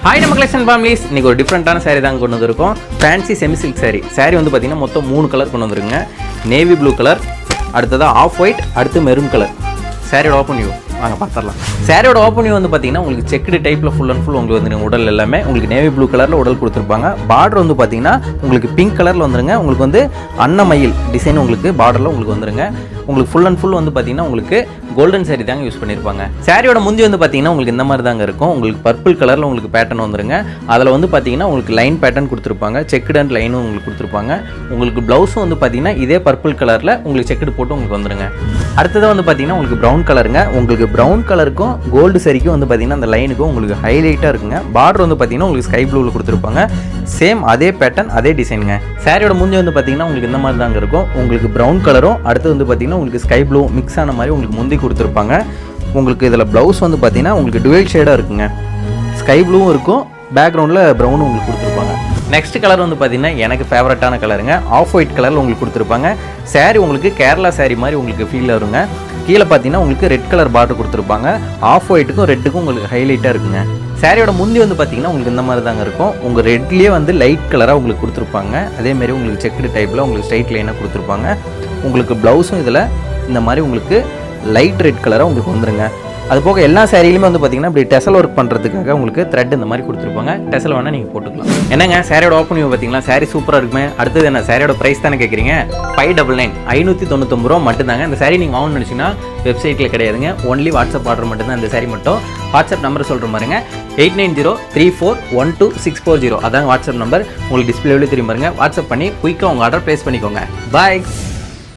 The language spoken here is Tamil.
ஹாய் நம்ம கலெக்ஷன் ஃபேமிலிஸ், இன்றைக்கி ஒரு டிஃப்ரெண்ட்டான சாரீ தாங்க கொண்டு வந்திருக்கோம். ஃபேன்சி செமி சில்க் சாரீ வந்து பார்த்திங்கன்னா மொத்தம் 3 கலர் கொண்டு வந்துருங்க. நேவி ப்ளூ கலர், அடுத்ததாக ஆஃப் ஒயிட், அடுத்து மெரூன் கலர். சாரியோட ஓப்பன் வியூ வாங்க பார்த்துடலாம். சாரியோட ஓப்பன் வியூ வந்து பார்த்தீங்கன்னா உங்களுக்கு செக்குடு டைப்பில் ஃபுல் அண்ட் ஃபுல் உங்களுக்கு வந்து உடல் எல்லாமே உங்களுக்கு நேவி ப்ளூ கலரில் உடல் கொடுத்துருப்பாங்க. பார்டர் வந்து பார்த்தீங்கன்னா உங்களுக்கு பிங்க் கலரில் வந்துருங்க. உங்களுக்கு வந்து அன்னமயில் டிசைன் உங்களுக்கு பார்டரில் உங்களுக்கு வந்துருங்க. உங்களுக்கு ஃபுல் அண்ட் ஃபுல் வந்து பார்த்தீங்கன்னா உங்களுக்கு கோல்டன் சாரி தாங்க யூஸ் பண்ணியிருப்பாங்க. சாரியோட முந்தி வந்து பார்த்தீங்கன்னா உங்களுக்கு இந்த மாதிரி தாங்க இருக்கும். உங்களுக்கு பர்பிள் கலரில் உங்களுக்கு பேட்டர்ன் வந்துருங்க. அதில் வந்து பார்த்தீங்கன்னா உங்களுக்கு லைன் பேட்டர்ன் கொடுத்துருப்பாங்க. செக்குடு அண்ட் லைனும் உங்களுக்கு கொடுத்துருப்பாங்க. உங்களுக்கு ப்ளவுஸும் வந்து பார்த்தீங்கன்னா இதே பர்பிள் கலரில் உங்களுக்கு செக்குடு போட்டு உங்களுக்கு வந்துருங்க. அடுத்ததாக வந்து பார்த்தீங்கன்னா உங்களுக்கு ப்ரௌன் கலருங்க. உங்களுக்கு ப்ரௌன் கலருக்கும் கோல்டு சரிக்கும் வந்து பார்த்தீங்கன்னா அந்த லைனுக்கும் உங்களுக்கு ஹைலைட்டாக இருக்குங்க. பார்டர் வந்து பார்த்தீங்கன்னா உங்களுக்கு ஸ்கை ப்ளூவில் கொடுத்துருப்பாங்க. சேம் அதே பேட்டர்ன் அதே டிசைனுங்க. சாரியோட முந்தி வந்து பார்த்தீங்கன்னா உங்களுக்கு இந்த மாதிரி தாங்க இருக்கும். உங்களுக்கு ப்ரௌன் கலரும் அடுத்து வந்து பார்த்தீங்கன்னா உங்களுக்கு ஸ்கை ப்ளூ மிக்ஸ் ஆன மாதிரி உங்களுக்கு முந்தி கொடுத்துருப்பாங்க. உங்களுக்கு இதில் ப்ளவுஸ் வந்து பார்த்தீங்கன்னா உங்களுக்கு டுவெல் ஷேடாக இருக்குங்க. ஸ்கை ப்ளூவும் இருக்கும், பேக்ரவுண்டில் ப்ரௌனும் உங்களுக்கு கொடுத்துருப்பாங்க. நெக்ஸ்ட் கலர் வந்து பார்த்தீங்கன்னா எனக்கு ஃபேவரட்டான கலருங்க. ஆஃப் ஒயிட் கலரில் உங்களுக்கு கொடுத்துருப்பாங்க. சாரி உங்களுக்கு கேரளா சாரி மாதிரி உங்களுக்கு ஃபீல் வருங்க. கீழே பார்த்தீங்கன்னா உங்களுக்கு ரெட் கலர் பார்டர் கொடுத்துருப்பாங்க. ஆஃப் ஒயிட்டுக்கும் ரெட்டுக்கும் உங்களுக்கு ஹைலைட்டாக இருக்குங்க. சாரியோட முந்தி வந்து பார்த்தீங்கன்னா உங்களுக்கு இந்த மாதிரி தாங்க இருக்கும். உங்கள் ரெட்லேயே வந்து லைட் கலராக உங்களுக்கு கொடுத்துருப்பாங்க. அதேமாரி உங்களுக்கு செக்குடு டைப்பில் உங்களுக்கு ஸ்ட்ரைட் லைனாக கொடுத்துருப்பாங்க. உங்களுக்கு ப்ளவுஸும் இதில் இந்த மாதிரி உங்களுக்கு லைட் ரெட் கலராக உங்களுக்கு வந்துருங்க. அது போக எல்லா சாரியிலுமே வந்து பார்த்தீங்கன்னா இப்படி டெசல் ஒர்க் பண்ணுறதுக்காக உங்களுக்கு த்ரெட் இந்த மாதிரி கொடுத்துருப்பாங்க. டெசல் வேணால் நீங்கள் போட்டுக்கலாம். என்னங்க சாரியோட ஓப்பன் வியூ பார்த்தீங்களா? சாரி சூப்பராக இருக்குமே. அடுத்தது என்ன சாரியோட ப்ரைஸ் தானே கேட்குறீங்க? 599 599 ரூபா மட்டும்தாங்க. இந்த சாரி நீங்கள் வாங்கணும்னு நினச்சிங்கன்னா வெப்சைட்டில் கிடையாதுங்க. ஒன்லி வாட்ஸ்அப் ஆர்டர் மட்டும்தான். இந்த சாரி மட்டும் வாட்ஸ்அப் நம்பர் சொல்கிற மாதிரிங்க 8903412640 அதாங்க வாட்ஸ்அப் நம்பர். உங்களுக்கு டிஸ்பிளேவிலே தெரியும் பாருங்க. வாட்ஸ்அப் பண்ணி குயிக்காக உங்கள் ஆர்டர் ப்ளேஸ் பண்ணிக்கோங்க. பாய்.